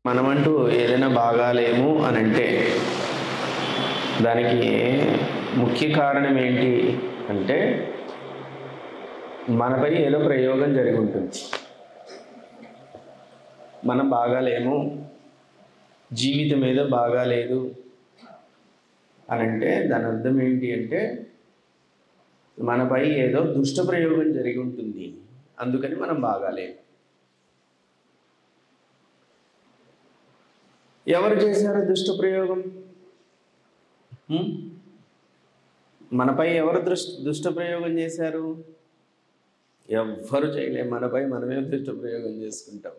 మనమంటూ ఏదైనా బాగాలేము అని అంటే దానికి ముఖ్య కారణం ఏంటి అంటే మనపై ఏదో ప్రయోగం జరిగి ఉంటుంది. మనం బాగాలేము, జీవితం ఏదో బాగాలేదు అని అంటే దాని అర్థం ఏంటి అంటే మనపై ఏదో దుష్ట ప్రయోగం జరిగి ఉంటుంది, అందుకని మనం బాగాలేము. ఎవరు చేశారు దుష్ట ప్రయోగం? మనపై ఎవరు దుష్ట ప్రయోగం చేశారు? ఎవ్వరు చేయలేము. మనపై మనమే దుష్ట ప్రయోగం చేసుకుంటాం.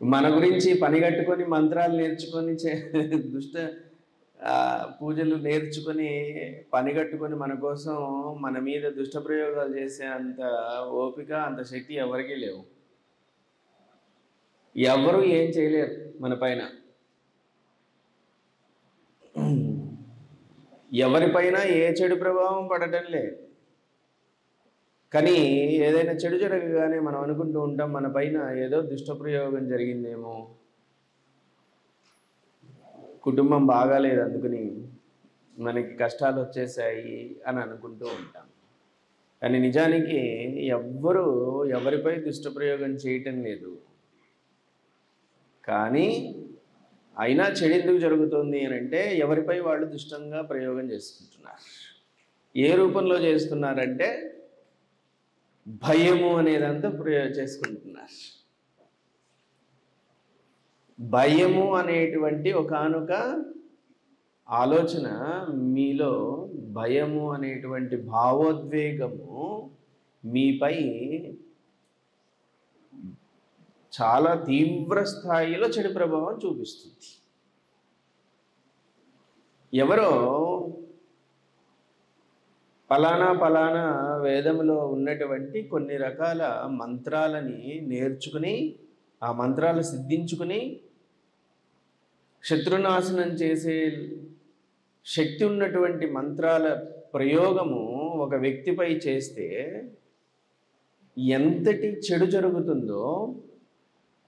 మన గురించి పని కట్టుకొని మంత్రాలు నేర్చుకొని దుష్ట పూజలు నేర్చుకొని పని కట్టుకొని మన కోసం మన మీద దుష్ట ప్రయోగాలు చేసే అంత ఓపిక, అంత శక్తి ఎవరికీ లేవు. ఎవరు ఏం చేయలేరు మన పైన. ఎవరిపైన ఏ చెడు ప్రభావం పడటం లేదు. కానీ ఏదైనా చెడు జరగగానే మనం అనుకుంటూ ఉంటాం మన పైన ఏదో దుష్ట ప్రయోగం జరిగిందేమో, కుటుంబం బాగాలేదు అందుకని మనకి కష్టాలు వచ్చేసాయి అని అనుకుంటూ ఉంటాం. కానీ నిజానికి ఎవ్వరూ ఎవరిపై దుష్ట ప్రయోగం చేయటం లేదు. కానీ అయినా చెడు ఎందుకు జరుగుతుంది అని అంటే ఎవరిపై వాళ్ళు దుష్టంగా ప్రయోగం చేసుకుంటున్నారు. ఏ రూపంలో చేస్తున్నారంటే భయము అనేదంతా చేసుకుంటున్నారు. భయము అనేటువంటి ఒకానొక ఆలోచన మీలో, భయము అనేటువంటి భావోద్వేగము మీపై చాలా తీవ్ర స్థాయిలో చెడు ప్రభావం చూపిస్తుంది. ఎవరో పలానా వేదంలో ఉన్నటువంటి కొన్ని రకాల మంత్రాలని నేర్చుకుని, ఆ మంత్రాలు సిద్ధించుకుని శత్రునాశనం చేసే శక్తి ఉన్నటువంటి మంత్రాల ప్రయోగము ఒక వ్యక్తిపై చేస్తే ఎంతటి చెడు జరుగుతుందో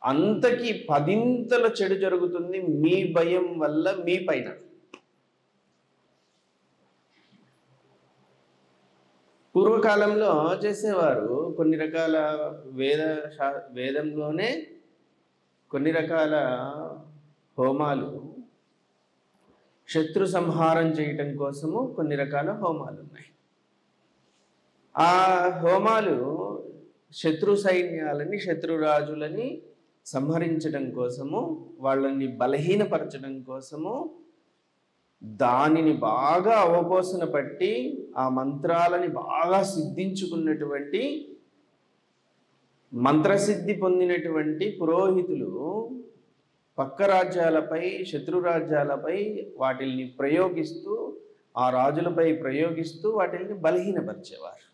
అంతకి 10ంతల చెడు జరుగుతుంది మీ భయం వల్ల మీ పైన. పూర్వకాలంలో చేసేవారు కొన్ని రకాల వేదంలోనే కొన్ని రకాల హోమాలు, శత్రు సంహారం చేయటం కోసము కొన్ని రకాల హోమాలు ఉన్నాయి. ఆ హోమాలు శత్రు సైన్యాలని, శత్రురాజులని సంహరించడం కోసము, వాళ్ళని బలహీనపరచడం కోసము దానిని బాగా అవపోసన పట్టి ఆ మంత్రాలని బాగా సిద్ధించుకున్నటువంటి, మంత్రసిద్ధి పొందినటువంటి పురోహితులు పక్క రాజ్యాలపై, శత్రు రాజ్యాలపై వాటిల్ని ప్రయోగిస్తూ, ఆ రాజులపై ప్రయోగిస్తూ వాటిల్ని బలహీనపరిచేవారు.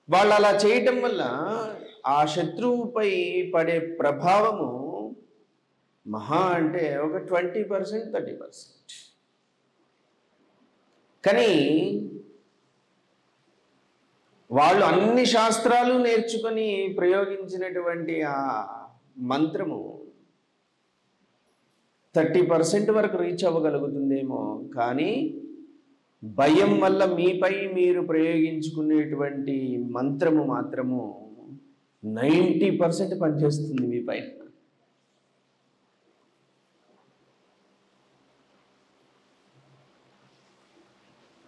వాళ్ళు అలా చేయటం వల్ల ఆ శత్రువుపై పడే ప్రభావము మహా అంటే ఒక 20%, 30%. కానీ వాళ్ళు అన్ని శాస్త్రాలు నేర్చుకొని ప్రయోగించినటువంటి ఆ మంత్రము 30% వరకు రీచ్ అవ్వగలుగుతుందేమో. కానీ భయం వల్ల మీపై మీరు ప్రయోగించుకునేటువంటి మంత్రము మాత్రము 90% పనిచేస్తుంది మీ పైన.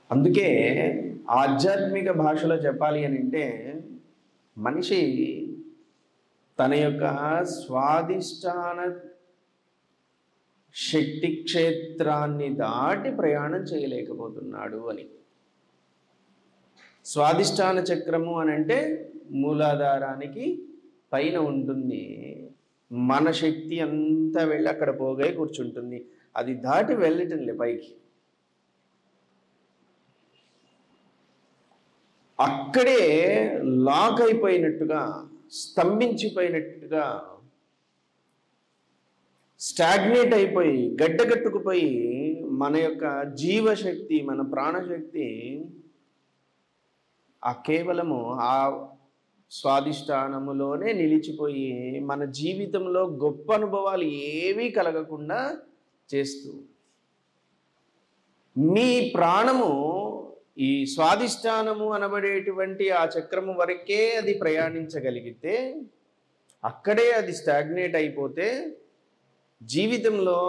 అందుకే ఆధ్యాత్మిక భాషలో చెప్పాలి అని అంటే మనిషి తన యొక్క స్వాధిష్టాన శక్తి క్షేత్రాన్ని దాటి ప్రయాణం చేయలేకపోతున్నాడు అని. స్వాధిష్టాన చక్రము అని అంటే మూలాధారానికి పైన ఉంటుంది. మన శక్తి అంతా వెళ్ళి అక్కడ పోగే కూర్చుంటుంది. అది దాటి వెళ్ళటంలే పైకి. అక్కడే లాక్ అయిపోయినట్టుగా, స్తంభించిపోయినట్టుగా, స్టాగ్నేట్ అయిపోయి, గడ్డగట్టుకుపోయి మన యొక్క జీవశక్తి, మన ప్రాణశక్తి ఆ కేవలము ఆ స్వాదిష్టానములోనే నిలిచిపోయి మన జీవితంలో గొప్ప అనుభవాలు ఏవీ కలగకుండా చేస్తూ, మీ ప్రాణము ఈ స్వాదిష్టానము అనబడేటువంటి ఆ చక్రము వరకే అది ప్రయాణించగలిగితే, అక్కడే అది స్టాగ్నేట్ అయిపోతే జీవితంలో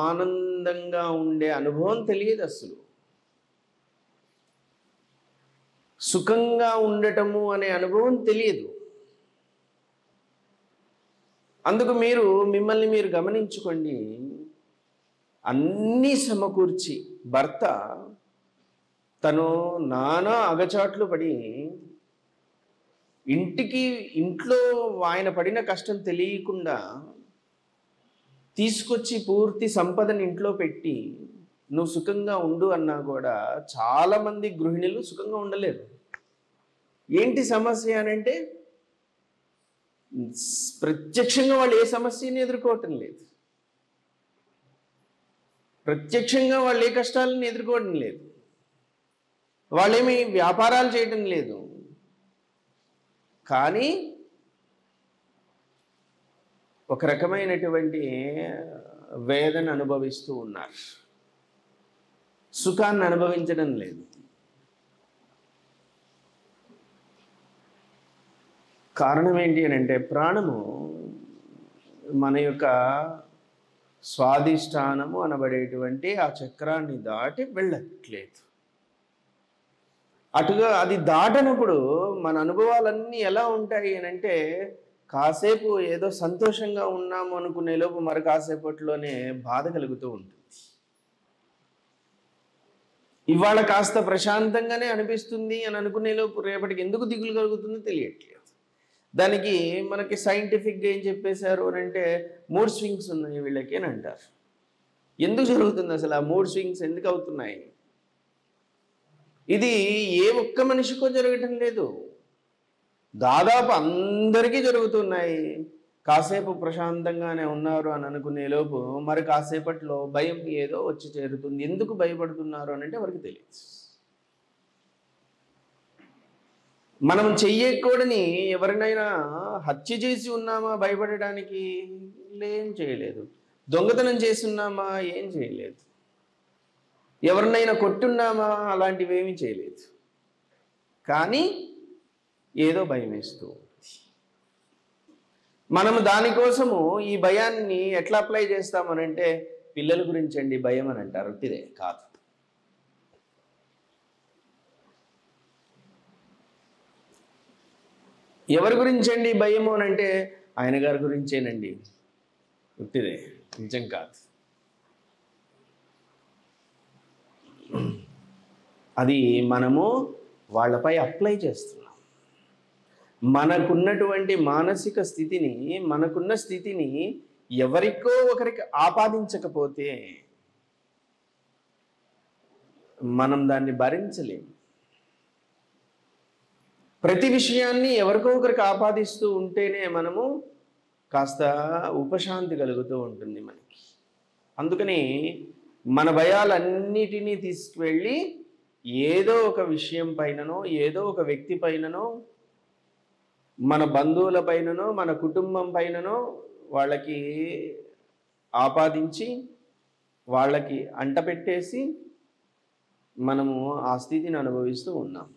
ఆనందంగా ఉండే అనుభవం తెలియదు. అసలు సుఖంగా ఉండటము అనే అనుభవం తెలియదు. అందుకు మిమ్మల్ని మీరు గమనించుకోండి. అన్నీ సమకూర్చి భర్త తను నానా అగచాట్లు పడి ఇంట్లో ఆయన పడిన కష్టం తెలియకుండా తీసుకొచ్చి పూర్తి సంపదను ఇంట్లో పెట్టి నువ్వు సుఖంగా ఉండు అన్నా కూడా చాలామంది గృహిణులు సుఖంగా ఉండలేరు. ఏంటి సమస్య అనంటే, ప్రత్యక్షంగా వాళ్ళు ఏ సమస్యని ఎదుర్కోవటం లేదు, ప్రత్యక్షంగా వాళ్ళు ఏ కష్టాలను ఎదుర్కోవడం లేదు, వాళ్ళేమి వ్యాపారాలు చేయటం లేదు, కానీ ఒక రకమైనటువంటి వేదన అనుభవిస్తూ ఉన్నారు, సుఖాన్ని అనుభవించడం లేదు. కారణం ఏంటి అని అంటే, ప్రాణము మన యొక్క స్వాదిష్టానము అనబడేటువంటి ఆ చక్రాన్ని దాటి వెళ్ళట్లేదు. అటుగా అది దాటనప్పుడు మన అనుభవాలన్నీ ఎలా ఉంటాయి అని అంటే, కాసేపు ఏదో సంతోషంగా ఉన్నాము అనుకునే లోపు మరి కాసేపట్లోనే బాధ కలుగుతూ ఉంటుంది. ఇవాళ కాస్త ప్రశాంతంగానే అనిపిస్తుంది అని అనుకునే లోపు రేపటికి ఎందుకు దిగులు కలుగుతుందో తెలియట్లేదు. దానికి మనకి సైంటిఫిక్గా ఏం చెప్పేశారు అని అంటే, మూడ్ స్వింగ్స్ ఉన్నాయి వీళ్ళకి అని అంటారు. ఎందుకు జరుగుతుంది అసలు ఆ మూడ్ స్వింగ్స్ ఎందుకు అవుతున్నాయి? ఇది ఏ ఒక్క మనిషికో జరగటం లేదు, దాదాపు అందరికీ జరుగుతున్నాయి. కాసేపు ప్రశాంతంగానే ఉన్నారు అని అనుకునే లోపు మరి కాసేపట్లో భయం ఏదో వచ్చి చేరుతుంది. ఎందుకు భయపడుతున్నారు అని అంటే వారికి తెలియదు. మనం చెయ్యకూడని ఎవరినైనా హత్య చేసి ఉన్నామా భయపడడానికి? ఏం చేయలేదు. దొంగతనం చేసి ఉన్నామా? ఏం చేయలేదు. ఎవరినైనా కొట్టున్నామా? అలాంటివి ఏమీ చేయలేదు. కానీ ఏదో భయం వేస్తూ ఉంది. మనము దానికోసము ఈ భయాన్ని ఎట్లా అప్లై చేస్తామనంటే, పిల్లల గురించి అండి భయం అని అంటారు. ఇదే కాదు. ఎవరి గురించి అండి భయము అని అంటే, ఆయన గారి గురించేనండి. ఉట్టిదే, నిజం కాదు. అది మనము వాళ్ళపై అప్లై చేస్తున్నాం. మనకున్నటువంటి మానసిక స్థితిని, మనకున్న స్థితిని ఎవరికో ఒకరికి ఆపాదించకపోతే మనం దాన్ని భరించలేము. ప్రతి విషయాన్ని ఎవరికో ఒకరికి ఆపాదిస్తూ ఉంటేనే మనము కాస్త ఉపశాంతి కలుగుతూ ఉంటుంది మనకి. అందుకని మన భయాలన్నిటినీ తీసుకువెళ్ళి ఏదో ఒక విషయం పైననో, ఏదో ఒక వ్యక్తి పైననో, మన బంధువుల పైననో, మన కుటుంబం పైననో వాళ్ళకి ఆపాదించి, వాళ్ళకి అంటపెట్టేసి మనము ఆ స్థితిని అనుభవిస్తూ ఉన్నాం.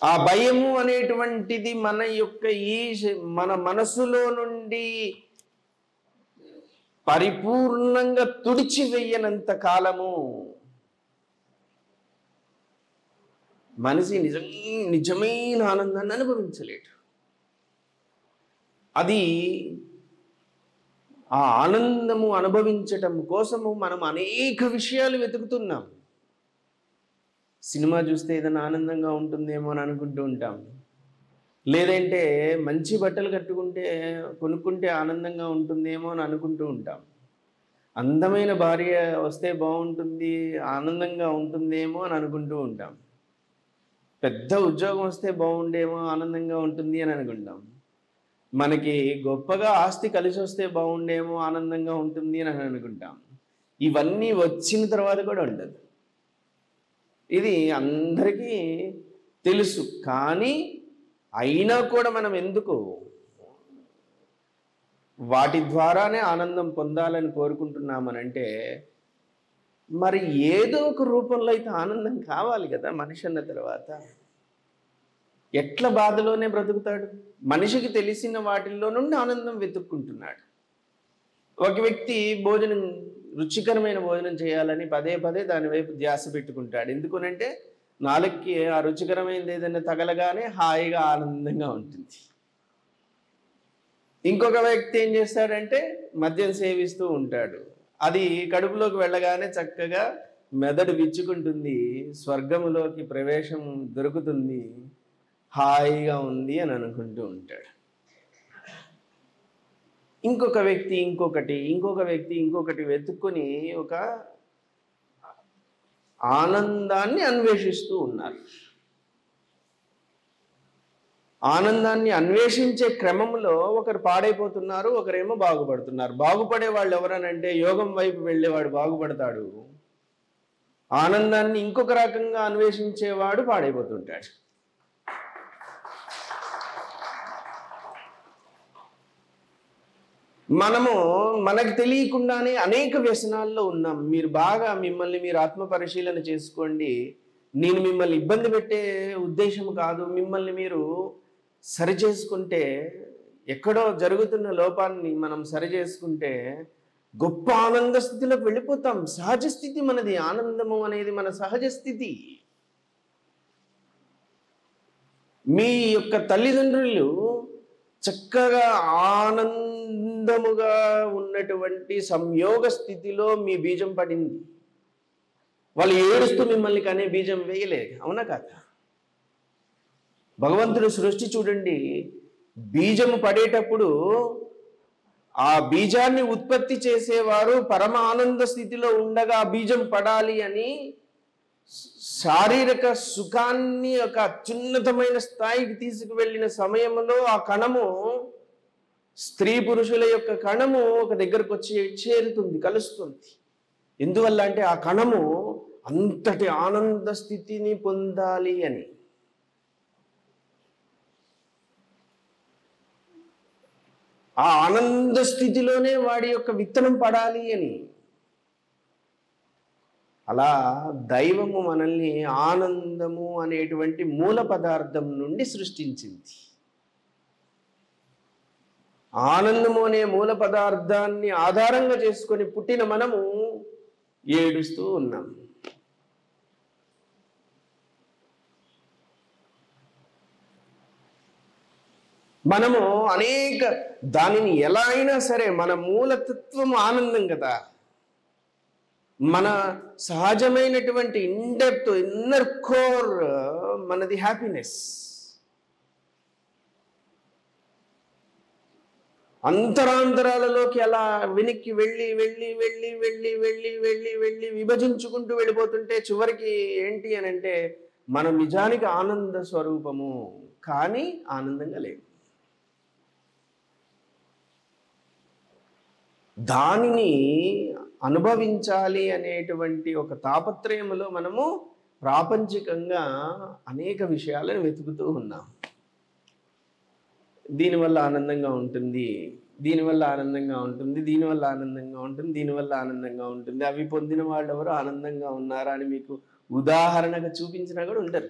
ఆ భయము అనేటువంటిది మన మనసులో నుండి పరిపూర్ణంగా తుడిచివేయనంత కాలము మనిషి నిజమైన ఆనందాన్ని అనుభవించలేడు. అది ఆ ఆనందము అనుభవించటం కోసము మనం అనేక విషయాలు వెతుకుతున్నాం. సినిమా చూస్తే ఏదైనా ఆనందంగా ఉంటుందేమో అని అనుకుంటూ ఉంటాం. లేదంటే మంచి బట్టలు కొనుక్కుంటే ఆనందంగా ఉంటుందేమో అని అనుకుంటూ ఉంటాం. అందమైన భార్య వస్తే బాగుంటుంది, ఆనందంగా ఉంటుందేమో అని అనుకుంటూ ఉంటాం. పెద్ద ఉద్యోగం వస్తే బాగుండేమో, ఆనందంగా ఉంటుంది అని అనుకుంటాం. మనకి గొప్పగా ఆస్తి కలిసి వస్తే బాగుండేమో, ఆనందంగా ఉంటుంది అని అనుకుంటాం. ఇవన్నీ వచ్చిన తర్వాత కూడా ఉండదు. ఇది అందరికీ తెలుసు. కానీ అయినా కూడా మనం ఎందుకు వాటి ద్వారానే ఆనందం పొందాలని కోరుకుంటున్నామనంటే, మరి ఏదో ఒక రూపంలో అయితే ఆనందం కావాలి కదా మనిషి అన్న తర్వాత. ఎట్లా బాధలోనే బ్రతుకుతాడు? మనిషికి తెలిసిన వాటిల్లో నుండి ఆనందం వెతుక్కుంటున్నాడు. ఒక వ్యక్తి రుచికరమైన భోజనం చేయాలని పదే పదే దాని వైపు ధ్యాస పెట్టుకుంటాడు. ఎందుకనంటే నాలుగుకి ఆ రుచికరమైనది ఏదైనా తగలగానే హాయిగా ఆనందంగా ఉంటుంది. ఇంకొక వ్యక్తి ఏం చేస్తాడంటే మద్యం సేవిస్తూ ఉంటాడు. అది కడుపులోకి వెళ్ళగానే చక్కగా మెదడు విచ్చుకుంటుంది, స్వర్గములోకి ప్రవేశం దొరుకుతుంది, హాయిగా ఉంది అని అనుకుంటూ ఉంటాడు. ఇంకొక వ్యక్తి ఇంకొకటి వెతుక్కొని ఒక ఆనందాన్ని అన్వేషిస్తూ ఉన్నారు. ఆనందాన్ని అన్వేషించే క్రమంలో ఒకరు పాడైపోతున్నారు, ఒకరేమో బాగుపడుతున్నారు. బాగుపడే వాళ్ళు ఎవరనంటే యోగం వైపు వెళ్ళేవాడు బాగుపడతాడు, ఆనందాన్ని ఇంకొక రకంగా అన్వేషించేవాడు పాడైపోతుంటాడు. మనకు తెలియకుండానే అనేక వ్యసనాల్లో ఉన్నాం. మిమ్మల్ని మీరు ఆత్మ పరిశీలన చేసుకోండి. నేను మిమ్మల్ని ఇబ్బంది పెట్టే ఉద్దేశం కాదు. మిమ్మల్ని మీరు సరి చేసుకుంటే, ఎక్కడో జరుగుతున్న లోపాన్ని మనం సరి చేసుకుంటే గొప్ప ఆనంద స్థితిలోకి వెళ్ళిపోతాం. సహజ స్థితి మనది. ఆనందము అనేది మన సహజ స్థితి. మీ యొక్క తల్లిదండ్రులు చక్కగా ఆనందముగా ఉన్నటువంటి సంయోగ స్థితిలో మీ బీజం పడింది. వాళ్ళు ఏడుస్తూ మిమ్మల్ని కనే బీజం వేయలేదు, అవునా కాదా? భగవంతుడు సృష్టి చూడండి, బీజము పడేటప్పుడు ఆ బీజాన్ని ఉత్పత్తి చేసేవారు పరమ ఆనంద స్థితిలో ఉండగా ఆ బీజం పడాలి అని శారీరక సుఖాన్ని ఒక అత్యున్నతమైన స్థాయికి తీసుకువెళ్ళిన సమయంలో ఆ కణము, స్త్రీ పురుషుల యొక్క కణము ఒక దగ్గరకు వచ్చి చేరుతుంది, కలుస్తుంది. ఎందువల్ల అంటే ఆ కణము అంతటి ఆనంద స్థితిని పొందాలి అని. ఆ ఆనంద స్థితిలోనే వాడి యొక్క విత్తనం పడాలి అని. అలా దైవము మనల్ని ఆనందము అనేటువంటి మూల పదార్థం నుండి సృష్టించింది. ఆనందము అనే మూల పదార్థాన్ని ఆధారంగా చేసుకొని పుట్టిన మనము ఏడుస్తూ ఉన్నాం. మనము దానిని ఎలా అయినా సరే, మన మూలతత్వం ఆనందం కదా, మన సహజమైనటువంటి ఇన్డెప్త్ ఇన్నర్ కోర్ మనది హ్యాపీనెస్. అంతరాంతరాలలోకి అలా వెనక్కి వెళ్ళి వెళ్ళి వెళ్ళి వెళ్ళి వెళ్ళి వెళ్ళి వెళ్ళి విభజించుకుంటూ వెళ్ళిపోతుంటే చివరికి ఏంటి అని అంటే మనం నిజానికి ఆనంద స్వరూపము, కానీ ఆనందంగా లేవు. దానిని అనుభవించాలి అనేటువంటి ఒక తాపత్రయములో మనము ప్రాపంచికంగా అనేక విషయాలను వెతుకుతూ ఉన్నాం. దీనివల్ల ఆనందంగా ఉంటుంది, దీనివల్ల ఆనందంగా ఉంటుంది, దీనివల్ల ఆనందంగా ఉంటుంది, దీనివల్ల ఆనందంగా ఉంటుంది. అవి పొందిన వాళ్ళు ఎవరు ఆనందంగా ఉన్నారా అని మీకు ఉదాహరణగా చూపించినా కూడా ఉండరు.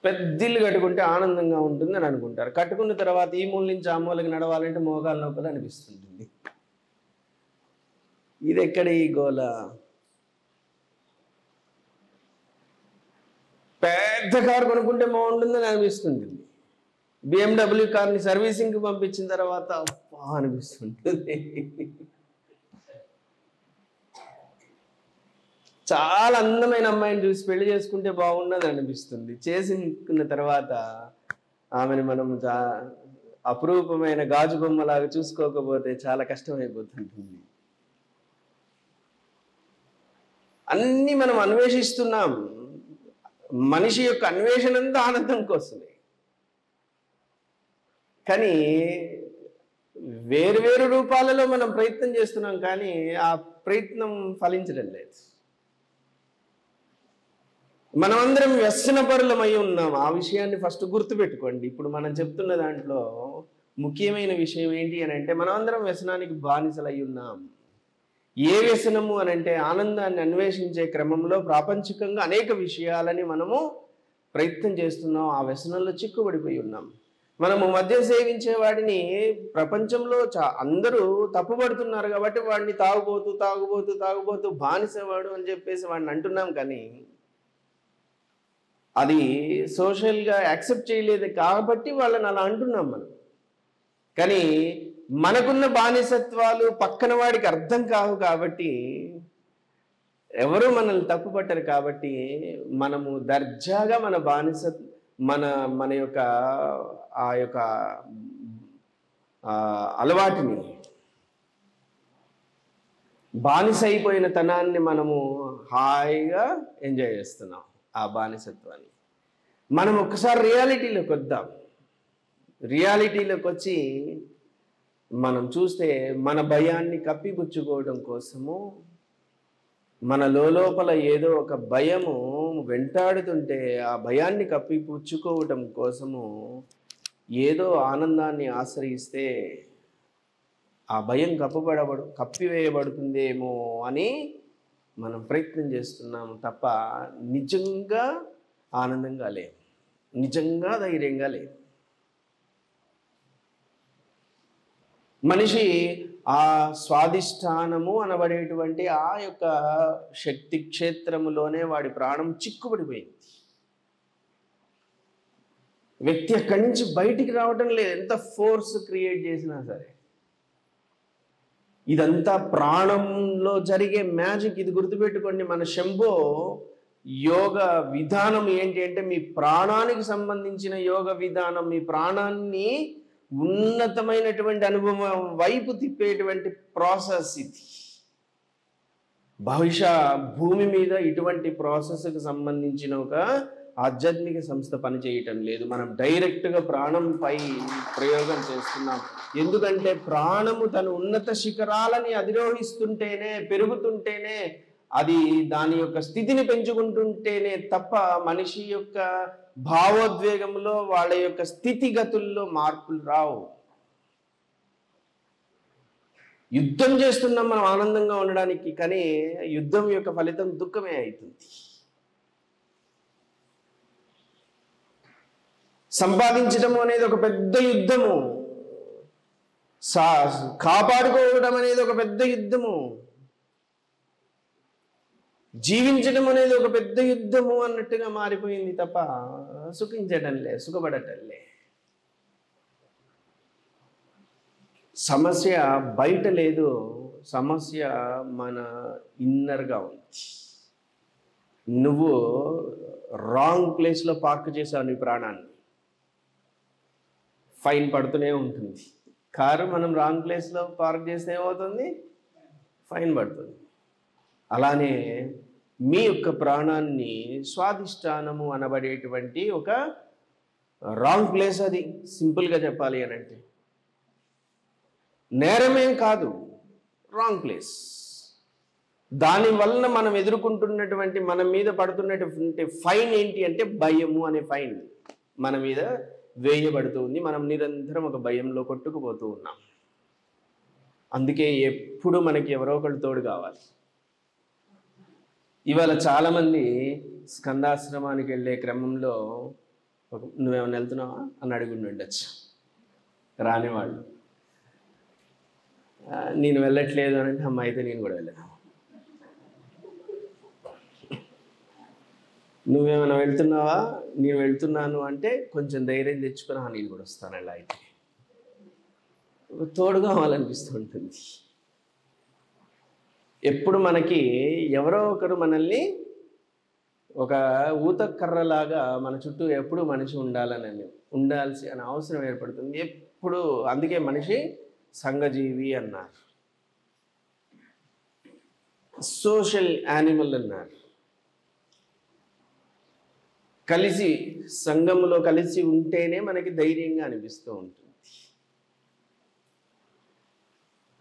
పెద్దిల్లు కట్టుకుంటే ఆనందంగా ఉంటుంది అని అనుకుంటారు. కట్టుకున్న తర్వాత ఈ మూల నుంచి ఆ మూలకి నడవాలంటే మోకాలు నొప్పులు అనిపిస్తుంటుంది. ఇది ఎక్కడ ఈ గోల? పెద్ద కారు కొనుక్కుంటే బాగుంటుందని అనిపిస్తుంటుంది. BMW కార్ని సర్వీసింగ్కి పంపించిన తర్వాత అబ్బా అనిపిస్తుంటుంది. చాలా అందమైన అమ్మాయిని చూసి పెళ్లి చేసుకుంటే బాగున్నది అనిపిస్తుంది. చేసుకున్న తర్వాత ఆమెను మనం అపురూపమైన గాజు బొమ్మలాగా చూసుకోకపోతే చాలా కష్టమైపోతుంటుంది. అన్నీ మనం అన్వేషిస్తున్నాం. మనిషి యొక్క అన్వేషణ అంతా ఆనందం కోసమే. కానీ వేరు రూపాలలో మనం ప్రయత్నం చేస్తున్నాం, కానీ ఆ ప్రయత్నం ఫలించడం లేదు. మనమందరం వ్యసనపరులమై ఉన్నాం. ఆ విషయాన్ని ఫస్ట్ గుర్తుపెట్టుకోండి. ఇప్పుడు మనం చెప్తున్న దాంట్లో ముఖ్యమైన విషయం ఏంటి అని అంటే, మనమందరం వ్యసనానికి బానిసలై ఉన్నాం. ఏ వ్యసనము అని అంటే, ఆనందాన్ని అన్వేషించే క్రమంలో ప్రాపంచికంగా అనేక విషయాలని మనము ప్రయత్నం చేస్తున్నాం. ఆ వ్యసనంలో చిక్కుబడిపోయి ఉన్నాం. మనము మద్యం సేవించే వాడిని ప్రపంచంలో అందరూ తప్పుపడుతున్నారు కాబట్టి వాడిని తాగుబోతూ బానిసవాడు అని చెప్పేసి వాడిని అంటున్నాం. కానీ అది సోషల్గా యాక్సెప్ట్ చేయలేదు కాబట్టి వాళ్ళని అలా అంటున్నాం మనం. కానీ మనకున్న బానిసత్వాలు పక్కన వాడికి అర్థం కావు కాబట్టి, ఎవరు మనల్ని తప్పుపట్టరు కాబట్టి, మనము దర్జాగా మన మన యొక్క ఆ యొక్క అలవాటుని, బానిస అయిపోయిన తనాన్ని మనము హాయిగా ఎంజాయ్ చేస్తున్నాం. ఆ బానిసత్వాన్ని మనం ఒక్కసారి రియాలిటీలోకి వద్దాం. రియాలిటీలోకి వచ్చి మనం చూస్తే, మన భయాన్ని కప్పిపుచ్చుకోవడం కోసము, మన లోపల ఏదో ఒక భయము వెంటాడుతుంటే ఆ భయాన్ని కప్పిపుచ్చుకోవడం కోసము ఏదో ఆనందాన్ని ఆశ్రయిస్తే ఆ భయం కప్పివేయబడుతుందేమో అని మనం ప్రయత్నం చేస్తున్నాము తప్ప నిజంగా ఆనందంగా లేము, నిజంగా ధైర్యంగా లేము. మనిషి ఆ స్వాధిష్టానము అనబడేటువంటి ఆ యొక్క శక్తి క్షేత్రములోనే వాడి ప్రాణం చిక్కుబడిపోయింది. వ్యక్తి అక్కడి నుంచి బయటికి రావటం లేదు, ఎంత ఫోర్స్ క్రియేట్ చేసినా సరే. ఇదంతా ప్రాణంలో జరిగే మ్యాజిక్. ఇది గుర్తుపెట్టుకోండి. మన శంభో యోగ విధానం ఏంటి అంటే, మీ ప్రాణానికి సంబంధించిన యోగ విధానం, మీ ప్రాణాన్ని ఉన్నతమైనటువంటి అనుభవం వైపు తిప్పేటువంటి ప్రాసెస్ ఇది. బహుశా భూమి మీద ఇటువంటి ప్రాసెస్కి సంబంధించిన ఒక ఆధ్యాత్మిక సంస్థ పనిచేయటం లేదు. మనం డైరెక్ట్గా ప్రాణంపై ప్రయోగం చేస్తున్నాం. ఎందుకంటే ప్రాణము తన ఉన్నత శిఖరాలని అధిరోహిస్తుంటేనే, పెరుగుతుంటేనే, అది దాని యొక్క స్థితిని పెంచుకుంటుంటేనే తప్ప మనిషి యొక్క భావోద్వేగంలో, వాళ్ళ యొక్క స్థితిగతుల్లో మార్పులు రావు. యుద్ధం చేస్తున్నాం మనం ఆనందంగా ఉండడానికి, కానీ యుద్ధం యొక్క ఫలితం దుఃఖమే అవుతుంది. సంపాదించడం అనేది ఒక పెద్ద యుద్ధము, కాపాడుకోవడం అనేది ఒక పెద్ద యుద్ధము, జీవించడం అనేది ఒక పెద్ద యుద్ధము అన్నట్టుగా మారిపోయింది తప్ప సుఖపడటంలే. సమస్య బయట లేదు, సమస్య మన ఇన్నర్గా ఉంది. నువ్వు రాంగ్ ప్లేస్లో పార్క్ చేసావు నీ ప్రాణాన్ని, ఫైన్ పడుతూనే ఉంటుంది. కారు మనం రాంగ్ ప్లేస్లో పార్క్ చేస్తే ఏమవుతుంది? ఫైన్ పడుతుంది. అలానే మీ యొక్క ప్రాణాన్ని స్వాధిష్టానము అనబడేటువంటి ఒక రాంగ్ ప్లేస్, అది సింపుల్గా చెప్పాలి అని అంటే నేరమేం కాదు, రాంగ్ ప్లేస్. దానివల్ల మనం ఎదుర్కొంటున్నటువంటి, మన మీద పడుతున్నటువంటి ఫైన్ ఏంటి అంటే భయము అనే ఫైన్ మన మీద వేయబడుతుంది. మనం నిరంతరం ఒక భయంలో కొట్టుకుపోతూ ఉన్నాం. అందుకే ఎప్పుడు మనకి ఎవరో ఒకళ్ళు తోడు కావాలి. ఇవాళ చాలామంది స్కందాశ్రమానికి వెళ్ళే క్రమంలో నువ్వేమైనా వెళ్తున్నావా అని అడుగుండి ఉండొచ్చు రానివాళ్ళు. నేను వెళ్ళట్లేదు అని అంటే, అమ్మ అయితే నేను కూడా వెళ్ళను. నువ్వేమైనా వెళ్తున్నావా? నేను వెళ్తున్నాను అంటే కొంచెం ధైర్యం తెచ్చుకున్నా, నేను కూడా వస్తాను. అలా అయితే తోడుగా అవ్వాలనిపిస్తూ ఉంటుంది. ఎప్పుడు మనకి ఎవరో ఒకరు మనల్ని ఒక ఊతకర్రలాగా మన చుట్టూ ఎప్పుడు మనిషి ఉండాల్సి అనే అవసరం ఏర్పడుతుంది ఎప్పుడు. అందుకే మనిషి సంఘజీవి అన్నారు, సోషల్ యానిమల్ అన్నారు. కలిసి సంఘంలో కలిసి ఉంటేనే మనకి ధైర్యంగా అనిపిస్తూ ఉంటుంది.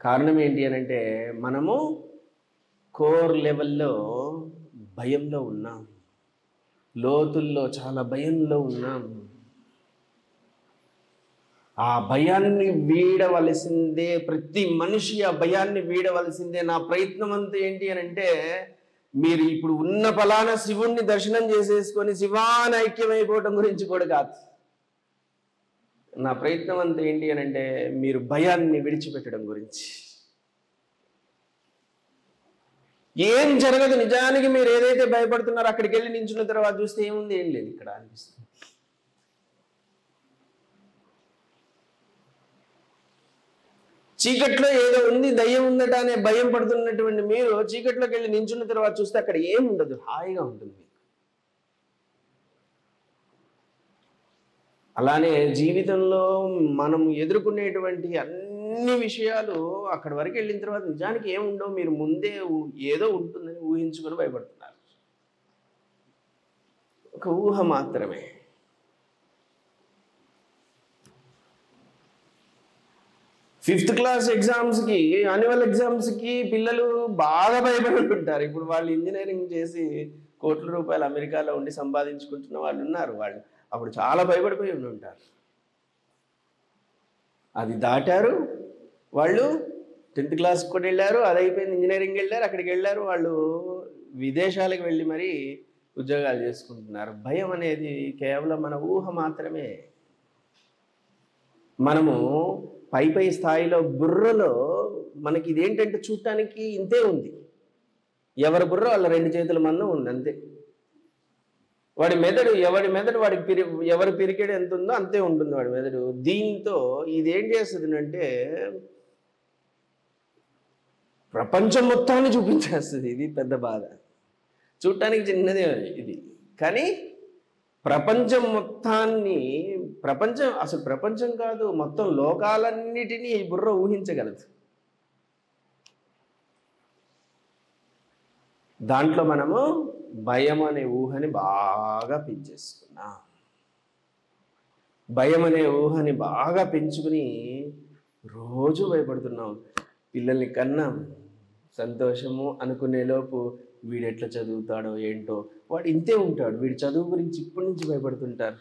కారణం ఏంటి అని అంటే, మనము కోర్ లెవెల్లో భయంలో ఉన్నాం. లోతుల్లో చాలా భయంలో ఉన్నాం. ఆ భయాన్ని వీడవలసిందే, ప్రతి మనిషి ఆ భయాన్ని వీడవలసిందే. నా ప్రయత్నం అంతా ఏంటి అని అంటే, మీరు ఇప్పుడు ఉన్న ఫలానా శివుణ్ణి దర్శనం చేసేసుకొని శివాని ఐక్యమైపోవటం గురించి కూడా కాదు. నా ప్రయత్నం అంతా ఏంటి అని అంటే, మీరు భయాన్ని విడిచిపెట్టడం గురించి. ఏం జరగదు, నిజానికి మీరు ఏదైతే భయపడుతున్నారో అక్కడికి వెళ్ళి నించున్న తర్వాత చూస్తే ఏముంది, ఏం లేదు ఇక్కడ అనిపిస్తుంది. చీకట్లో ఏదో ఉంది, దయ్యం ఉందట అనే భయం పడుతున్నటువంటి మీరు చీకట్లోకి వెళ్ళి నించున్న తర్వాత చూస్తే అక్కడ ఏముండదు, హాయిగా ఉంటుంది. అలానే జీవితంలో మనం ఎదుర్కొనేటువంటి అన్ని విషయాలు అక్కడి వరకు వెళ్ళిన తర్వాత నిజానికి ఏముండవు, మీరు ముందే ఏదో ఉంటుందని ఊహించుకొని భయపడుతున్నారు. ఒక ఊహ మాత్రమే. ఫిఫ్త్ క్లాస్ ఎగ్జామ్స్కి, యాన్యువల్ ఎగ్జామ్స్కి పిల్లలు బాగా భయపడుతుంటారు. ఇప్పుడు వాళ్ళు ఇంజనీరింగ్ చేసి కోట్ల రూపాయలు అమెరికాలో ఉండి సంపాదించుకుంటున్న వాళ్ళు ఉన్నారు. వాళ్ళు అప్పుడు చాలా భయపడిపోయి ఉంటారు. అది దాటారు వాళ్ళు, 10th క్లాస్కి కూడా వెళ్ళారు, అది అయిపోయింది, ఇంజనీరింగ్ వెళ్ళారు, అక్కడికి వెళ్ళారు, వాళ్ళు విదేశాలకు వెళ్ళి మరీ ఉద్యోగాలు చేసుకుంటున్నారు. భయం అనేది కేవలం మన ఊహ మాత్రమే. మనము పై స్థాయిలో బుర్రలో మనకి ఇదేంటంటే చూడటానికి ఇంతే ఉంది. ఎవరి బుర్ర వాళ్ళ 2 చేతుల మందం ఉంది అంతే. వాడి మెదడు, ఎవరి మెదడు వాడికి ఎవరి పిరికెడు ఎంత ఉందో అంతే ఉంటుంది వాడి మెదడు. దీంతో ఇదేం చేస్తుంది అంటే ప్రపంచం మొత్తాన్ని చూపించేస్తుంది. ఇది పెద్ద బాధ. చూడటానికి చిన్నదే ఇది, కానీ ప్రపంచం మొత్తాన్ని, అసలు ప్రపంచం కాదు, మొత్తం లోకాలన్నిటినీ ఈ బుర్ర ఊహించగలదు. దాంట్లో మనము భయం అనే ఊహని బాగా పెంచేసుకున్నాం. భయం అనే ఊహని బాగా పెంచుకుని రోజు భయపడుతున్నాం. పిల్లల్ని కన్నాం, సంతోషము అనుకునేలోపు వీడు ఎట్లా చదువుతాడో ఏంటో, వాడు ఇంతే ఉంటాడు, వీడి చదువు గురించి ఇప్పటి నుంచి భయపడుతుంటారు.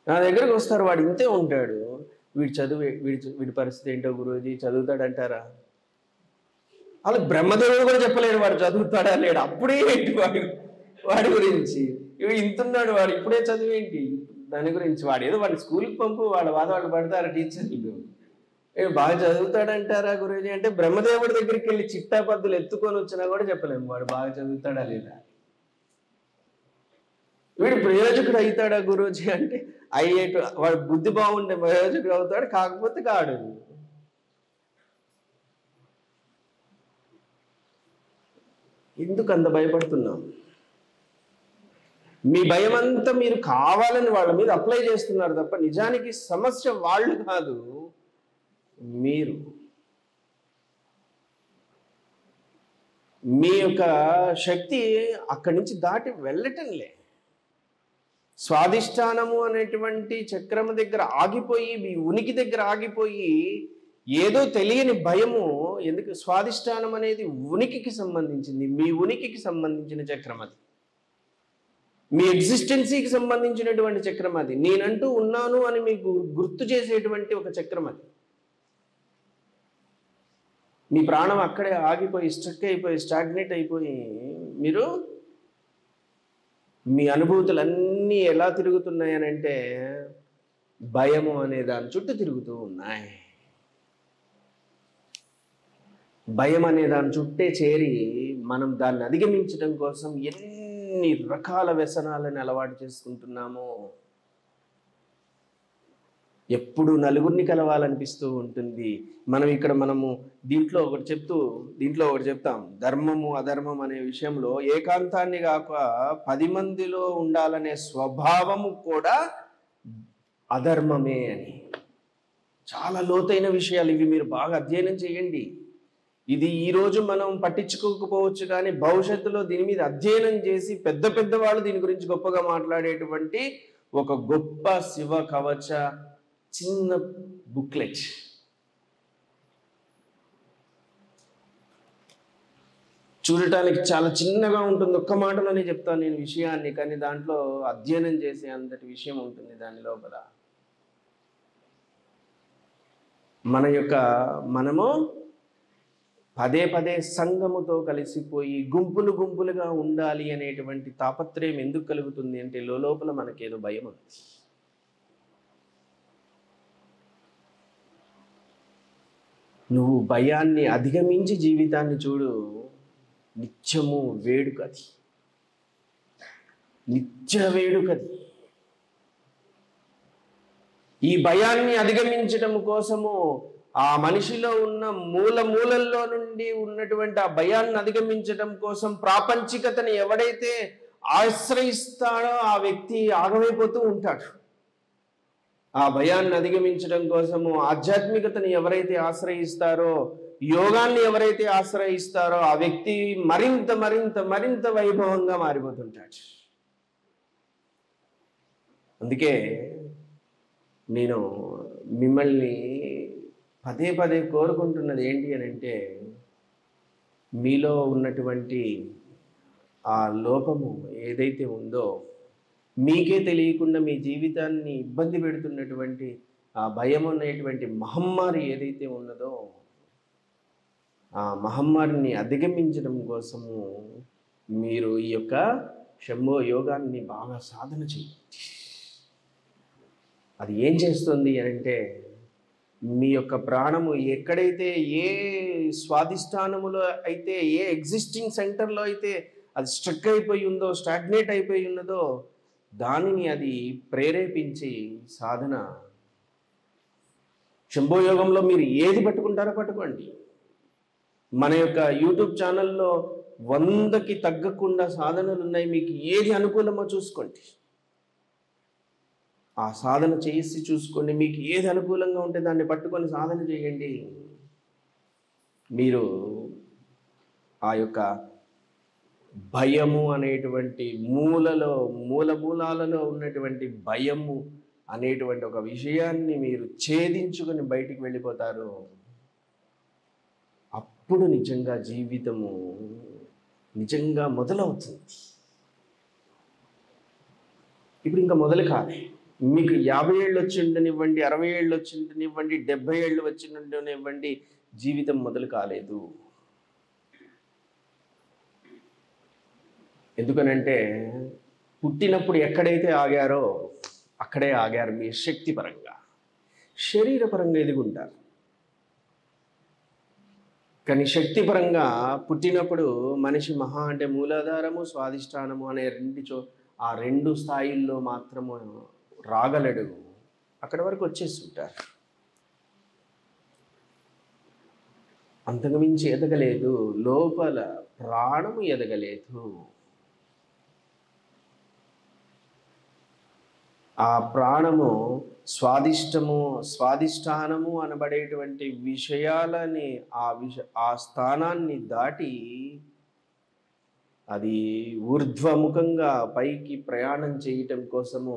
నా దగ్గరకు వస్తారు, వాడు ఇంతే ఉంటాడు, వీడి పరిస్థితి ఏంటో గురూజీ, చదువుతాడంటారా? అలా బ్రహ్మదేవుడు కూడా చెప్పలేడు వాడు చదువుతాడా లేడు. అప్పుడే ఏంటి వాడి గురించి, ఇవి ఇంతున్నాడు, వాడు ఇప్పుడే చదువేంటి దాని గురించి, వాడు ఏదో వాడి స్కూల్కి పంపు, వాళ్ళ బాధ వాళ్ళు పడతారు టీచర్లు. బాగా చదువుతాడంటారా గురూజీ అంటే, బ్రహ్మదేవుడి దగ్గరికి వెళ్ళి చిట్టాపద్దులు ఎత్తుకొని వచ్చినా కూడా చెప్పలేము వాడు బాగా చదువుతాడా లేదా. వీడు ప్రయోజకుడు అవుతాడా గురూజీ అంటే, వాడు బుద్ధి బాగుండే ప్రయోజకుడు అవుతాడు, కాకపోతే కాడు. ఎందుకు అంత భయపడుతున్నాం? మీ భయం అంతా మీరు కావాలని వాళ్ళ మీద అప్లై చేస్తున్నారు తప్ప నిజానికి సమస్య వాళ్ళు కాదు, మీరు. మీ యొక్క శక్తి అక్కడి నుంచి దాటి వెళ్ళటంలే. స్వాధిష్టానము అనేటువంటి చక్రము దగ్గర ఆగిపోయి, మీ ఉనికి దగ్గర ఆగిపోయి, ఏదో తెలియని భయము. ఎందుకు? స్వాధిష్టానం అనేది ఉనికికి సంబంధించింది, మీ ఉనికికి సంబంధించిన చక్రం అది, మీ ఎగ్జిస్టెన్సీకి సంబంధించినటువంటి చక్రం అది. నేనంటూ ఉన్నాను అని మీకు గుర్తు చేసేటువంటి ఒక చక్రం అది. మీ ప్రాణం అక్కడే ఆగిపోయి, స్టాగ్నేట్ అయిపోయి, మీరు మీ అనుభూతులన్నీ ఎలా తిరుగుతున్నాయనంటే భయము అనే దాని చుట్టూ తిరుగుతూ ఉన్నాయి. భయం అనే దాని చుట్టే చేరి మనం దాన్ని అధిగమించడం కోసం ఎన్ని రకాల వ్యసనాలను అలవాటు చేసుకుంటున్నామో. ఎప్పుడు నలుగురిని కలవాలనిపిస్తూ ఉంటుంది. మనము దీంట్లో ఒకటి చెప్తాం. ధర్మము అధర్మం అనే విషయంలో ఏకాంతాన్ని కాక 10 మందిలో ఉండాలనే స్వభావము కూడా అధర్మమే అని. చాలా లోతైన విషయాలు ఇవి, మీరు బాగా అధ్యయనం చేయండి. ఇది ఈరోజు మనం పట్టించుకోకపోవచ్చు, కానీ భవిష్యత్తులో దీని మీద అధ్యయనం చేసి పెద్ద వాళ్ళు దీని గురించి గొప్పగా మాట్లాడేటువంటి ఒక గొప్ప శివ కవచ చిన్న బుక్లెట్. చూడటానికి చాలా చిన్నగా ఉంటుంది, ఒక్క మాటలోనే చెప్తాను నేను విషయాన్ని, కానీ దాంట్లో అధ్యయనం చేసే అంతటి విషయం ఉంటుంది దాని లోపల. మనము పదే పదే సంఘముతో కలిసిపోయి గుంపులు గుంపులుగా ఉండాలి అనేటువంటి తాపత్రయం ఎందుకు కలుగుతుంది అంటే లోపల మనకేదో భయం ఉంది. నువ్వు భయాన్ని అధిగమించి జీవితాన్ని చూడు, నిత్యము వేడుకది, నిత్య వేడుకది. ఈ భయాన్ని అధిగమించడం కోసము ఆ మనిషిలో ఉన్న మూలల్లో నుండి ఉన్నటువంటి ఆ భయాన్ని అధిగమించడం కోసం ప్రాపంచికతని ఎవడైతే ఆశ్రయిస్తాడో ఆ వ్యక్తి ఆగమైపోతూ ఉంటాడు. ఆ భయాన్ని అధిగమించడం కోసము ఆధ్యాత్మికతని ఎవరైతే ఆశ్రయిస్తారో, యోగాన్ని ఎవరైతే ఆశ్రయిస్తారో ఆ వ్యక్తి మరింత మరింత మరింత వైభవంగా మారిపోతుంటాడు. అందుకే నేను మిమ్మల్ని పదే పదే కోరుకుంటున్నది ఏంటి అని అంటే, మీలో ఉన్నటువంటి ఆ లోపము ఏదైతే ఉందో, మీకే తెలియకుండా మీ జీవితాన్ని ఇబ్బంది పెడుతున్నటువంటి ఆ భయం అనేటువంటి మహమ్మారి ఏదైతే ఉన్నదో, ఆ మహమ్మారిని అధిగమించడం కోసము మీరు ఈ యొక్క శంభో యోగాన్ని బాగా సాధన చేయండి. అది ఏం చేస్తుంది అంటే, మీ యొక్క ప్రాణము ఎక్కడైతే ఏ స్వాధిష్టానములో అయితే, ఏ ఎగ్జిస్టింగ్ సెంటర్లో అయితే అది స్ట్రక్ అయిపోయి ఉందో, స్టాగ్నేట్ అయిపోయి ఉన్నదో, దానిని అది ప్రేరేపించి సాధన. శంభోయోగంలో మీరు ఏది పట్టుకుంటారో పట్టుకోండి. మన యొక్క యూట్యూబ్ ఛానల్లో 100కి తగ్గకుండా సాధనలు ఉన్నాయి. మీకు ఏది అనుకూలమో చూసుకోండి, ఆ సాధన చేసి చూసుకోండి. మీకు ఏది అనుకూలంగా ఉంటే దాన్ని పట్టుకొని సాధన చేయండి. మీరు ఆ యొక్క భయము అనేటువంటి మూలాలలో ఉన్నటువంటి భయము అనేటువంటి ఒక విషయాన్ని మీరు ఛేదించుకొని బయటికి వెళ్ళిపోతారు. అప్పుడు నిజంగా జీవితము నిజంగా మొదలవుతుంది. ఇప్పుడు ఇంకా మొదలు కాలే. మీకు 50 ఏళ్ళు వచ్చి ఉండనివ్వండి, 60 ఏళ్ళు వచ్చి ఉండనివ్వండి, 70 ఏళ్ళు వచ్చి ఉండనివ్వండి, జీవితం మొదలు కాలేదు. ఎందుకనంటే పుట్టినప్పుడు ఎక్కడైతే ఆగారో అక్కడే ఆగారు. మీ శక్తిపరంగా, శరీరపరంగా ఎదుగుంటారు, కానీ శక్తిపరంగా పుట్టినప్పుడు మనిషి మహా అంటే మూలాధారము, స్వాధిష్టానము అనే ఆ రెండు స్థాయిల్లో మాత్రము రాగలడు. అక్కడి వరకు వచ్చేస్తుంటారు, అంతకుమించి ఎదగలేదు. లోపల ప్రాణము ఎదగలేదు. ఆ ప్రాణము స్వాధిష్టానము అనబడేటువంటి విషయాలని ఆ స్థానాన్ని దాటి అది ఊర్ధ్వముఖంగా పైకి ప్రయాణం చేయటం కోసము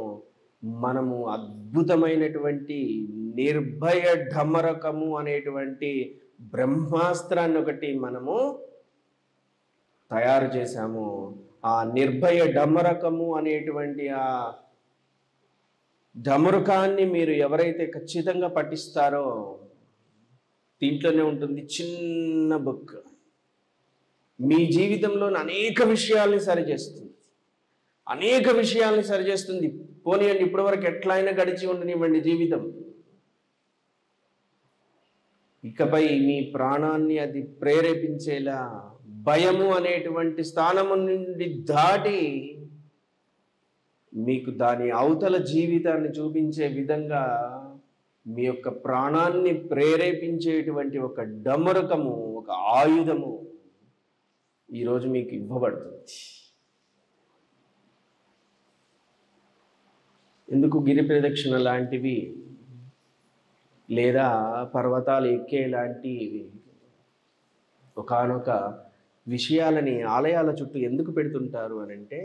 మనము అద్భుతమైనటువంటి నిర్భయ ఢమరకము అనేటువంటి బ్రహ్మాస్త్రాన్ని ఒకటి మనము తయారు చేశాము. ఆ నిర్భయ ఢమరకము అనేటువంటి ఆ ఢమరుకాన్ని మీరు ఎవరైతే ఖచ్చితంగా పఠిస్తారో, దీంట్లోనే ఉంటుంది చిన్న బుక్, మీ జీవితంలోని అనేక విషయాల్ని సరిచేస్తుంది. పోనీయండి, ఇప్పటివరకు ఎట్లయినా గడిచి ఉండనివ్వండి జీవితం. ఇకపై మీ ప్రాణాన్ని అది ప్రేరేపించేలా భయము అనేటువంటి స్థానము నుండి దాటి మీకు దాని అవతల జీవితాన్ని చూపించే విధంగా మీ యొక్క ప్రాణాన్ని ప్రేరేపించేటువంటి ఒక డమరుకము, ఒక ఆయుధము ఈరోజు మీకు ఇవ్వబడుతుంది. ఎందుకు గిరి ప్రదక్షిణ లాంటివి లేదా పర్వతాలు ఎక్కే లాంటివి ఒకానొక విషయాలని ఆలయాల చుట్టూ ఎందుకు పెడుతుంటారు అని అంటే,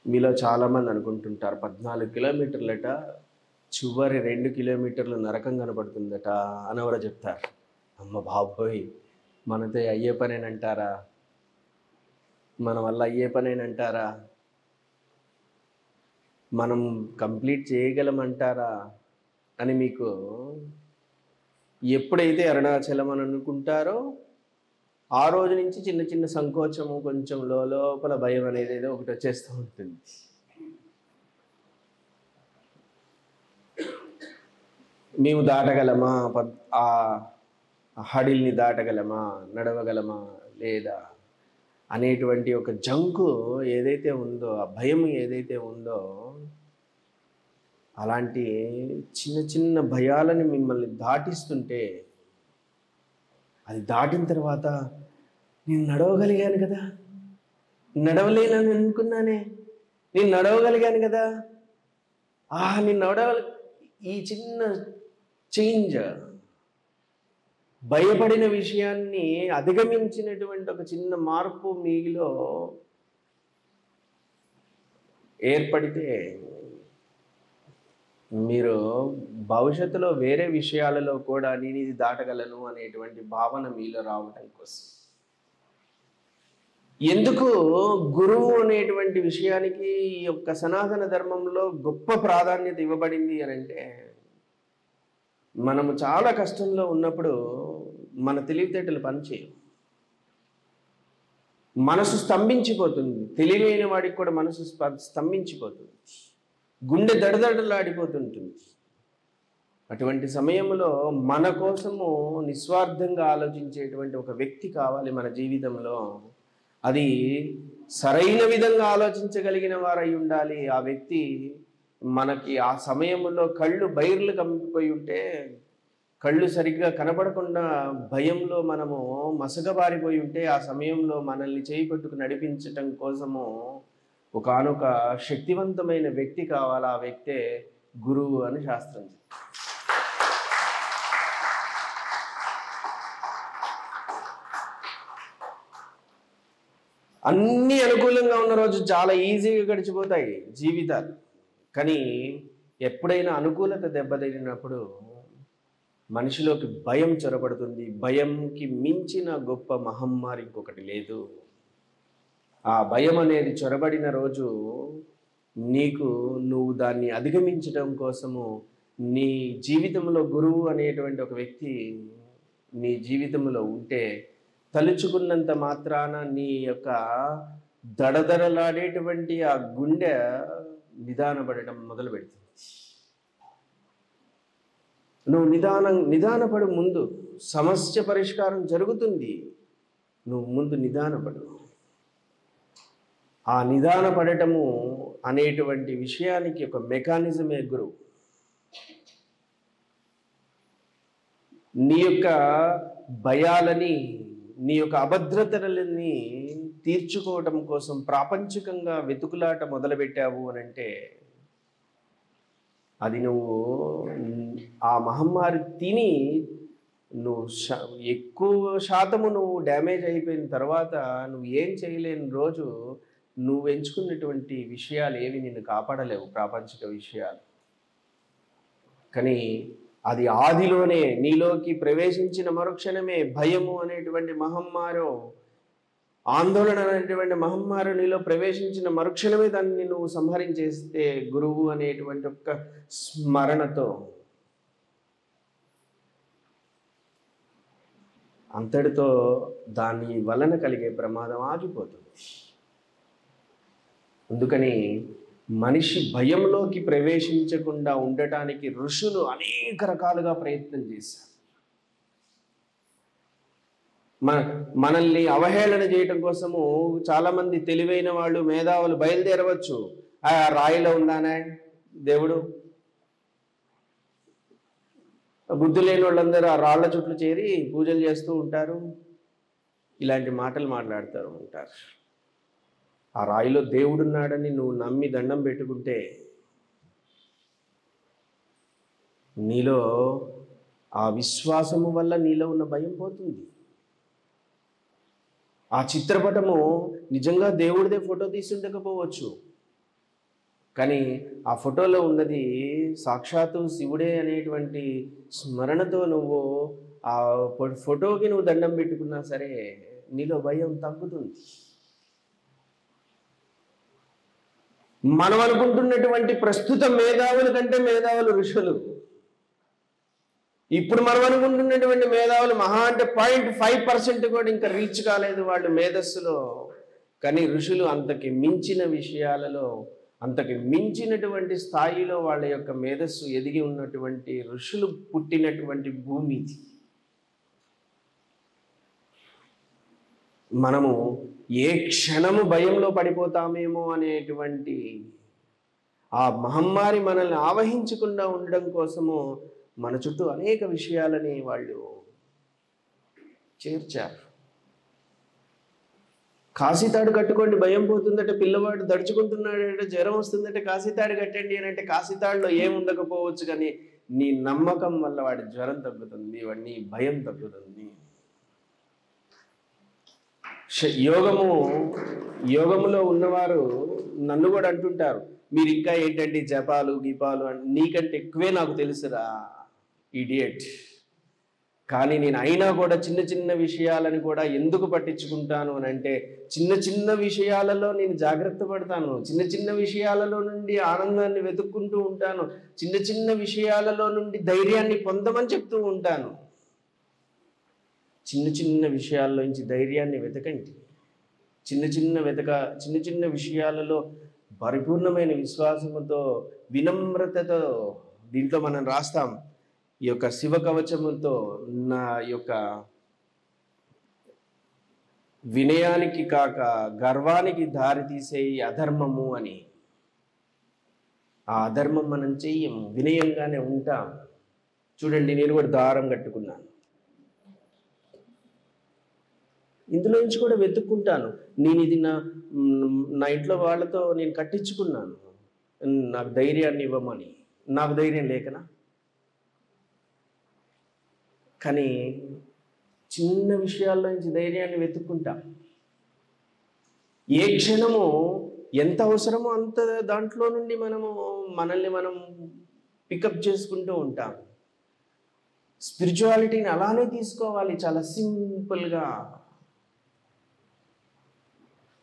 మీలో చాలామంది అనుకుంటుంటారు 14 కిలోమీటర్లట, చివరి 2 కిలోమీటర్లు నరకం కనబడుతుందట అని ఎవరో చెప్తారు. అమ్మ బాబోయ్, మనతో అయ్యే పనేనంటారా? మన వల్ల అయ్యే పనేనంటారా? మనం కంప్లీట్ చేయగలమంటారా అని మీకు ఎప్పుడైతే అరుణాచలం అని అనుకుంటారో ఆ రోజు నుంచి చిన్న చిన్న సంకోచము, కొంచెం లోపల భయం అనేది ఏదో ఒకటి వచ్చేస్తూ ఉంటుంది. మేము దాటగలమా? ఆ హడిల్ని దాటగలమా? నడవగలమా లేదా అనేటువంటి ఒక జంకు ఏదైతే ఉందో, ఆ భయం ఏదైతే ఉందో, అలాంటి చిన్న చిన్న భయాలని మిమ్మల్ని దాటిస్తుంటే, అది దాటిన తర్వాత నేను నడవగలిగాను కదా, నడవలేనని అనుకున్నానే, నేను నడవగలిగాను కదా, నేను ఈ చిన్న చేంజ్, భయపడిన విషయాన్ని అధిగమించినటువంటి ఒక చిన్న మార్పు మీలో ఏర్పడితే మీరు భవిష్యత్తులో వేరే విషయాలలో కూడా నేను ఇది దాటగలను అనేటువంటి భావన మీలో రావడం కోసం. ఎందుకు గురువు అనేటువంటి విషయానికి ఈ యొక్క సనాతన ధర్మంలో గొప్ప ప్రాధాన్యత ఇవ్వబడింది అని అంటే, మనము చాలా కష్టంలో ఉన్నప్పుడు మన తెలివితేటలు పనిచేయవు, మనసు స్తంభించిపోతుంది. తెలివైన వాడికి కూడా మనసు స్తంభించిపోతుంది, గుండె దడదడలాడిపోతుంటుంది. అటువంటి సమయంలో మన కోసము నిస్వార్థంగా ఆలోచించేటువంటి ఒక వ్యక్తి కావాలి మన జీవితంలో. అది సరైన విధంగా ఆలోచించగలిగిన వారై ఉండాలి. ఆ వ్యక్తి మనకి ఆ సమయంలో కళ్ళు బైర్లు కమ్మిపోయి ఉంటే, కళ్ళు సరిగ్గా కనపడకుండా భయంలో మనము మసగబారిపోయి ఉంటే, ఆ సమయంలో మనల్ని చేయి పట్టుకు నడిపించటం కోసము ఒకానొక శక్తివంతమైన వ్యక్తి కావాలి. ఆ వ్యక్తే గురువు అని శాస్త్రం. అన్నీ అనుకూలంగా ఉన్న రోజు చాలా ఈజీగా గడిచిపోతాయి జీవితాలు. కానీ ఎప్పుడైనా అనుకూలత దెబ్బతిన్నప్పుడు మనిషిలోకి భయం చొరబడుతుంది. భయంకి మించిన గొప్ప మహమ్మారి ఇంకొకటి లేదు. ఆ భయం అనేది చొరబడిన రోజు నువ్వు దాన్ని అధిగమించడం కోసము నీ జీవితంలో గురువు అనేటువంటి ఒక వ్యక్తి నీ జీవితంలో ఉంటే, తలుచుకున్నంత మాత్రాన నీ యొక్క దడదడలాడేటువంటి ఆ గుండె నిదానపడటం మొదలు పెడుతుంది. నువ్వు నిదానపడు. ముందు సమస్య పరిష్కారం జరుగుతుంది, నువ్వు ముందు నిదానపడు. ఆ నిదానపడటము అనేటువంటి విషయానికి ఒక మెకానిజమే గురువు. నీ యొక్క భయాలని, నీ యొక్క అభద్రతలని తీర్చుకోవటం కోసం ప్రాపంచికంగా వెతుకులాట మొదలుపెట్టావు అని అంటే, అది నువ్వు ఆ మహమ్మారి తిని నువ్వు ఎక్కువ శాతము నువ్వు డ్యామేజ్ అయిపోయిన తర్వాత నువ్వు ఏం చేయలేని రోజు నువ్వు ఎంచుకున్నటువంటి విషయాలు ఏవి నిన్ను కాపాడలేవు, ప్రాపంచిక విషయాలు. కానీ అది ఆదిలోనే నీలోకి ప్రవేశించిన మరుక్షణమే భయము అనేటువంటి మహమ్మారో, ఆందోళన అనేటువంటి మహమ్మారి నీలో ప్రవేశించిన మరుక్షణమే దాన్ని నువ్వు సంహరించేస్తే, గురువు అనేటువంటి ఒక్క స్మరణతో అంతటితో దాని వలన కలిగే ప్రమాదం ఆగిపోతుంది. అందుకని మనిషి భయంలోకి ప్రవేశించకుండా ఉండటానికి ఋషులు అనేక రకాలుగా ప్రయత్నం చేశారు. మనల్ని అవహేళన చేయటం కోసము చాలామంది తెలివైన వాళ్ళు, మేధావులు బయలుదేరవచ్చు. ఆ రాయిలో ఉందానే దేవుడు, బుద్ధి లేని వాళ్ళందరూ ఆ రాళ్ల చుట్టూ చేరి పూజలు చేస్తూ ఉంటారు, ఇలాంటి మాటలు మాట్లాడుతూ ఉంటారు. ఆ రాయిలో దేవుడున్నాడని నువ్వు నమ్మి దండం పెట్టుకుంటే నీలో ఆ విశ్వాసము వల్ల నీలో ఉన్న భయం పోతుంది. ఆ చిత్రపటము నిజంగా దేవుడిదే ఫోటో తీసుండకపోవచ్చు, కానీ ఆ ఫోటోలో ఉన్నది సాక్షాత్తు శివుడే అనేటువంటి స్మరణతో నువ్వు ఆ ఫోటోకి నువ్వు దండం పెట్టుకున్నా సరే నీలో భయం తగ్గుతుంది. మనం అనుకుంటున్నటువంటి ప్రస్తుత మేధావుల కంటే మేధావులు ఋషులు. ఇప్పుడు మనం అనుకుంటున్నటువంటి మేధావులు మహా అంటే 0.5% కూడా ఇంకా రీచ్ కాలేదు వాళ్ళు మేధస్సులో. కానీ ఋషులు అంతకి మించిన విషయాలలో, అంతకి మించినటువంటి స్థాయిలో వాళ్ళ యొక్క మేధస్సు ఎదిగి ఉన్నటువంటి ఋషులు పుట్టినటువంటి భూమి ఇది. మనము ఏ క్షణము భయంలో పడిపోతామేమో అనేటువంటి ఆ మహమ్మారి మనల్ని ఆవహించకుండా ఉండడం కోసము మన చుట్టూ అనేక విషయాలని వాళ్ళు చేర్చారు. కాశీతాడు కట్టుకోండి భయం పోతుందట, పిల్లవాడు దడుచుకుంటున్నాడంటే జ్వరం వస్తుందంటే కాశీతాడు కట్టండి అని అంటే కాశీతాడులో ఏముండకపోవచ్చు, కానీ నీ నమ్మకం వల్ల వాడి జ్వరం తగ్గుతుంది, నీ భయం తగ్గుతుంది. యోగములో ఉన్నవారు నన్ను కూడా అంటుంటారు, మీరు ఇంకా ఏంటంటే జపాలు గీపాలు నీకంటే ఎక్కువే నాకు తెలుసురా ఇడియట్. కానీ నేను అయినా కూడా చిన్న చిన్న విషయాలను కూడా ఎందుకు పట్టించుకుంటాను అని అంటే, చిన్న చిన్న విషయాలలో నేను జాగ్రత్త పడతాను, చిన్న చిన్న విషయాలలో నుండి ఆనందాన్ని వెతుక్కుంటూ ఉంటాను, చిన్న చిన్న విషయాలలో నుండి ధైర్యాన్ని పొందమని చెప్తూ ఉంటాను. చిన్న చిన్న విషయాల్లోంచి ధైర్యాన్ని వెతకండి. చిన్న చిన్న విషయాలలో పరిపూర్ణమైన విశ్వాసముతో, వినమ్రతతో, దీంట్లో మనం రాస్తాం, ఈ యొక్క శివ కవచముతో నా యొక్క వినయానికి కాక గర్వానికి దారి తీసే అధర్మము అని. ఆ అధర్మం మనం చెయ్యము, వినయంగానే ఉంటాం. చూడండి, నేను కూడా దారం కట్టుకున్నాను, ఇందులో నుంచి కూడా వెతుక్కుంటాను. నేను ఇది నా ఇంట్లో వాళ్ళతో నేను కట్టించుకున్నాను, నాకు ధైర్యాన్ని ఇవ్వమని. నాకు ధైర్యం లేకనా? కానీ చిన్న విషయాల్లో నుంచి ధైర్యాన్ని వెతుక్కుంటా. ఏ క్షణము ఎంత అవసరమో అంత దాంట్లో నుండి మనల్ని మనం పికప్ చేసుకుంటూ ఉంటాం. స్పిరిచువాలిటీని అలానే తీసుకోవాలి, చాలా సింపుల్గా,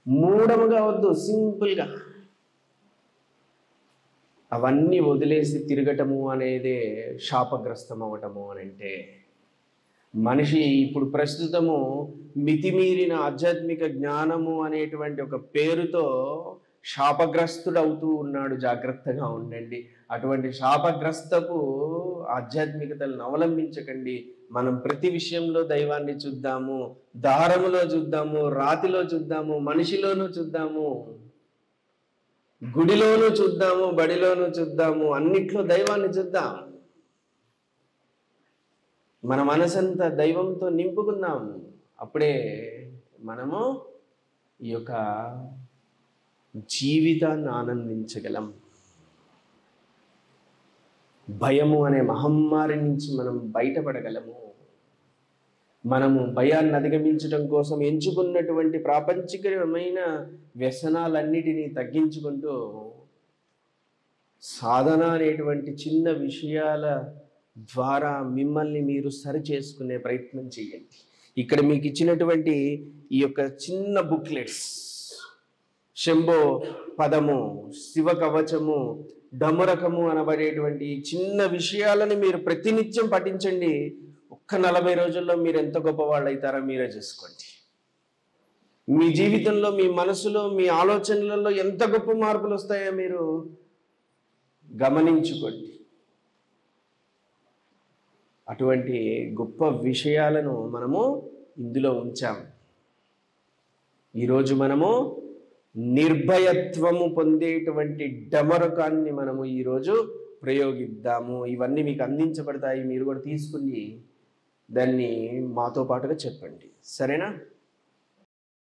మూఢముగా వద్దు, సింపుల్గా. అవన్నీ వదిలేసి తిరగటము అనేదే శాపగ్రస్తం అవ్వటము అని అంటే, మనిషి ఇప్పుడు ప్రస్తుతము మితిమీరిన ఆధ్యాత్మిక జ్ఞానము అనేటువంటి ఒక పేరుతో శాపగ్రస్తుడవుతూ ఉన్నాడు. జాగ్రత్తగా ఉండండి. అటువంటి శాపగ్రస్తపు ఆధ్యాత్మికతలను అవలంబించకండి. మనం ప్రతి విషయంలో దైవాన్ని చూద్దాము, దారములో చూద్దాము, రాతిలో చూద్దాము, మనిషిలోనూ చూద్దాము, గుడిలోనూ చూద్దాము, బడిలోనూ చూద్దాము, అన్నిట్లో దైవాన్ని చూద్దాం. మన మనసంతా దైవంతో నింపుకుందాం. అప్పుడే మనము ఈ యొక్క జీవితాన్ని ఆనందించగలం. భయము అనే మహమ్మారి నుంచి మనం బయటపడగలము. మనము భయాన్ని అధిగమించడం కోసం ఎంచుకున్నటువంటి ప్రాపంచికమైన వ్యసనాలన్నిటినీ తగ్గించుకుంటూ సాధన అనేటువంటి చిన్న విషయాల ద్వారా మిమ్మల్ని మీరు సరి చేసుకునే ప్రయత్నం చేయండి. ఇక్కడ మీకు ఇచ్చినటువంటి ఈ యొక్క చిన్న బుక్లెట్స్, శంభో పదము, శివ కవచము, డమరకము అనబడేటువంటి చిన్న విషయాలని మీరు ప్రతినిత్యం పఠించండి. ఒక్క 40 రోజుల్లో మీరు ఎంత గొప్పవాళ్ళు అవుతారో మీరే చూసుకోండి. మీ జీవితంలో, మీ మనసులో, మీ ఆలోచనలలో ఎంత గొప్ప మార్పులు వస్తాయో మీరు గమనించుకోండి. అటువంటి గొప్ప విషయాలను మనము ఇందులో ఉంచాం. ఈరోజు మనము నిర్భయత్వము పొందేటువంటి డమరకాన్ని మనము ఈరోజు ప్రయోగిద్దాము. ఇవన్నీ మీకు అందించబడతాయి, మీరు కూడా తీసుకుని దాన్ని మాతో పాటుగా చెప్పండి. సరేనా?